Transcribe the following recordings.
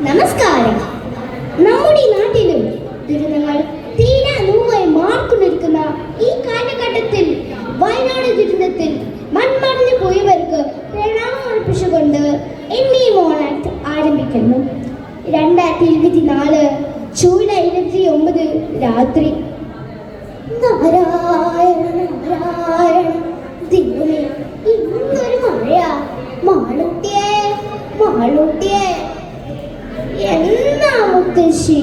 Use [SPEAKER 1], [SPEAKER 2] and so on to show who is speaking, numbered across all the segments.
[SPEAKER 1] നമസ്കാരം. നമ്മുടെ നാട്ടിലും ദുരിതങ്ങൾ തീരാ നോവായി മാറിക്കൊണ്ടിരിക്കുന്ന ഈ കാലഘട്ടത്തിൽ വയനാട് ദുരന്തത്തിൽ മൺമറഞ്ഞു പോയവർക്ക് പ്രണാമർപ്പിച്ചുകൊണ്ട് മോണാക്ട് ആരംഭിക്കുന്നു. 2024 ജൂലൈ 29 രാത്രി. നാരായണ നാരായണ ദൈവമേ, ഇന്നൊരു മഴയാ. മാളൂട്ടിയേ മാളൂട്ടിയേ, എന്നാ മുത്തശ്ശി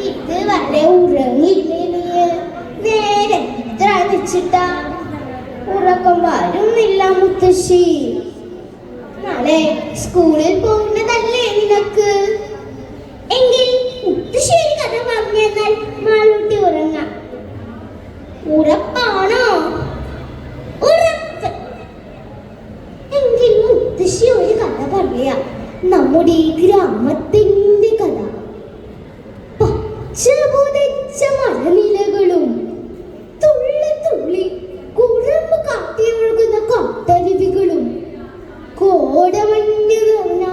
[SPEAKER 1] ഇതുവരെ ഉറങ്ങിയില്ലേ നീ? നേരെ എത്ര വെച്ചിട്ടാ? ഉറക്കം വരുന്നില്ല മുത്തശ്ശി. നാളെ സ്കൂളിൽ പോകുന്നതല്ലേ നിനക്ക്? എങ്കിൽ മുത്തശ്ശി ഒരു കഥ പറഞ്ഞു തന്നാൽ മാളൂട്ടി ഉറങ്ങാം. ഉറപ്പാണോ? ഉറപ്പ്. എങ്കിൽ മുത്തശ്ശി ഒരു കഥ പറയാം. നമ്മുടെ ഈ ഗ്രാമത്തിന്റെ കഥ. പച്ചപുതച്ച മഴനിലകളും തുള്ളി തുള്ളി കുഴമ്പ് കാട്ടിയൊഴുകുന്ന കാട്ടരുവികളും കോടമഞ്ഞ് നിറഞ്ഞ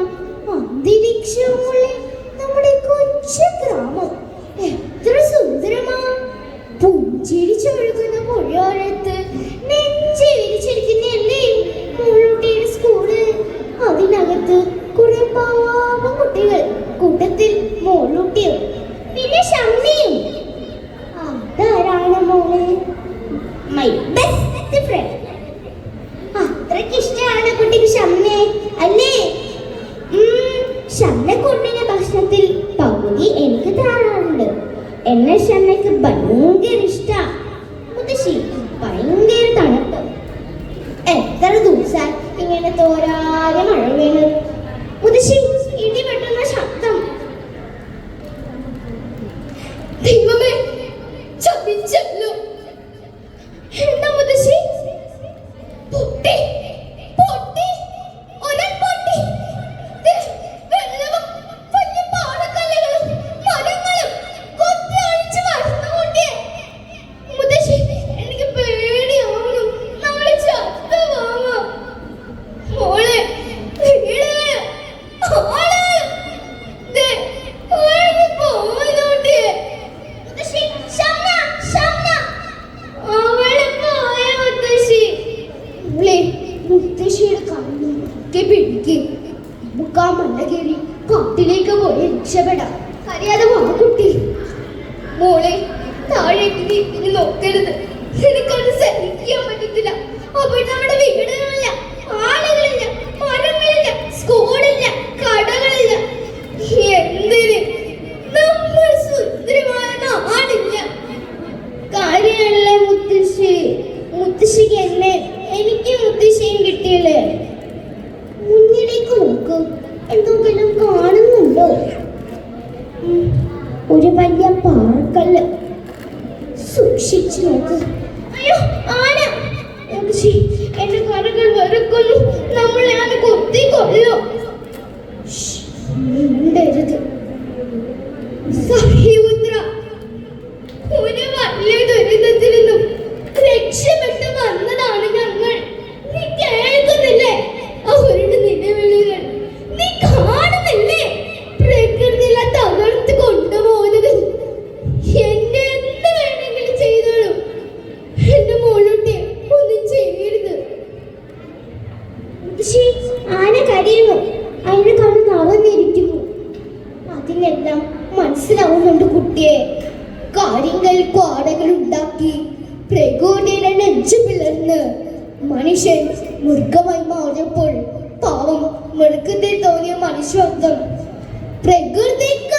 [SPEAKER 1] അന്തരീക്ഷമുള്ള നമ്മുടെ കൊച്ചു ഗ്രാമം എത്ര സുന്ദരമാ. പുഞ്ചിരിച്ചൊഴുകുന്ന പുഴയോരത്ത് നെഞ്ചി വിരിച്ചിരിക്കുന്നല്ലേ മോളൂട്ടിയുടെ സ്കൂള്. അതിനകത്ത് കുറെ പാവം കുട്ടികൾ, കൂട്ടത്തിൽ മോളൂട്ടിയും പിന്നെ ഷമ്മിയും. അതാരാണ് മോള്? My best friend. അത്രയ്ക്ക് ഇഷ്ടമാണ് കുട്ടിക്ക് ഷമ്മിയെ അല്ലേ? ഷമ്മ കൊണ്ടുവന്ന ഭക്ഷണത്തിൽ പകുതി എനിക്ക് തരാറുണ്ട്. എന്നെ ഷമ്മയ്ക്ക് ഭയങ്കര ഇഷ്ടാ. മുത്തശ്ശി ഭയങ്കര തണുപ്പ്. എത്ര ദിവസം ഇങ്ങനെ തോരാതെ മഴ വീണ്. മുത്തശ്ശി ഇടി വെട്ടുന്ന ശബ്ദം. ദൈവമേ, ചതിച്ചല്ലോ. എന്താ മുത്തശ്ശി? പൊട്ടി പൊട്ടി ഒരേ പൊട്ടി. വെള്ളവും വലിയ പാറക്കല്ലുകളും മരങ്ങളും കൊത്തി അഴിച്ചു വരുന്ന പൊട്ടിയെ. മുത്തശ്ശി എനിക്ക് പേടിയാവുന്നു. നമ്മളെ ചത്തു പോവാ. മോളെ വീട് ആള് ദേ ഒഴുകി പോവാനോട്ടിയെ. മുത്തശ്ശി ഷമ്മ ഷമ്മ അവളെ പോയ മുത്തശ്ശി. മുത്തശ്ശിയുടെ കണ്ണൊക്കെ പിടിക്ക്. മുക്കാ മണ്ണ കയറി കാട്ടിലേക്ക് പോയി രക്ഷപ്പെടാം. അറിയാതെ വാ കുട്ടി. മോളെ താഴേക്ക് ഇനി നോക്കരുത്. എനിക്കത് സഹിക്കാൻ പറ്റത്തില്ല. അപ്പോൾ നമ്മുടെ വീടുകളില്ല, ആളുകളില്ല, മരങ്ങളില്ല, സ്കൂളില്ല, കടകളില്ല. എന്തിന് നമ്മൾ സുന്ദരമായ നാടില്ല. കാര്യമല്ലേ മുത്തശ്ശി? മുത്തശ്ശിക്ക് എന്നെ, എനിക്ക് മുത്തശ്ശിയും കിട്ടിയല്ലേ. മുന്നിലേക്ക് നോക്ക്. എന്തെങ്കിലും കാണുന്നുണ്ടോ? ഒരു വലിയ പാറക്കല്ല്. സൂക്ഷിച്ചു നോക്ക്. അയ്യോ, ആന! മുത്തശ്ശി, എന്റെ കരകൾ വരക്കുന്നു. നമ്മളെ ആന കൊത്തി കൊല്ലോ. മിണ്ടരുത്. സഹ്യപുത്ര, ഒരു വലിയ ദുരിതത്തിൽ നിന്നും രക്ഷപ്പെട്ടു വന്നതാണ് ഞങ്ങൾ. നീ കേൾക്കുന്നില്ലേ അവരുടെ നിലവിളികൾ? നീ കാണുന്നില്ലേ പ്രകൃതിയിലെ തകർത്ത് കൊണ്ടുപോകുന്നത്? എന്നെ എന്ത് വേണമെങ്കിലും ചെയ്തോളൂ. എന്റെ മോളൂട്ടി ഒന്നും ചെയ്യരുത്. പക്ഷേ ആന കരയുന്നു. അതിനെ കണ്ണ് നിറഞ്ഞിരിക്കുന്നു. അതിനെല്ലാം മനസ്സിലാവുന്നുണ്ട് കുട്ടിയെ. കാര്യങ്ങൾ ക്വാടകൾ ഉണ്ടാക്കി പ്രകൃതിയുടെ നെഞ്ചു പിളർന്ന് മനുഷ്യൻ മൃഗമായി മാറിയപ്പോൾ പാവം മൃഗത്തിൽ തോന്നിയ മനുഷ്യത്വം പ്രകൃതിക്ക്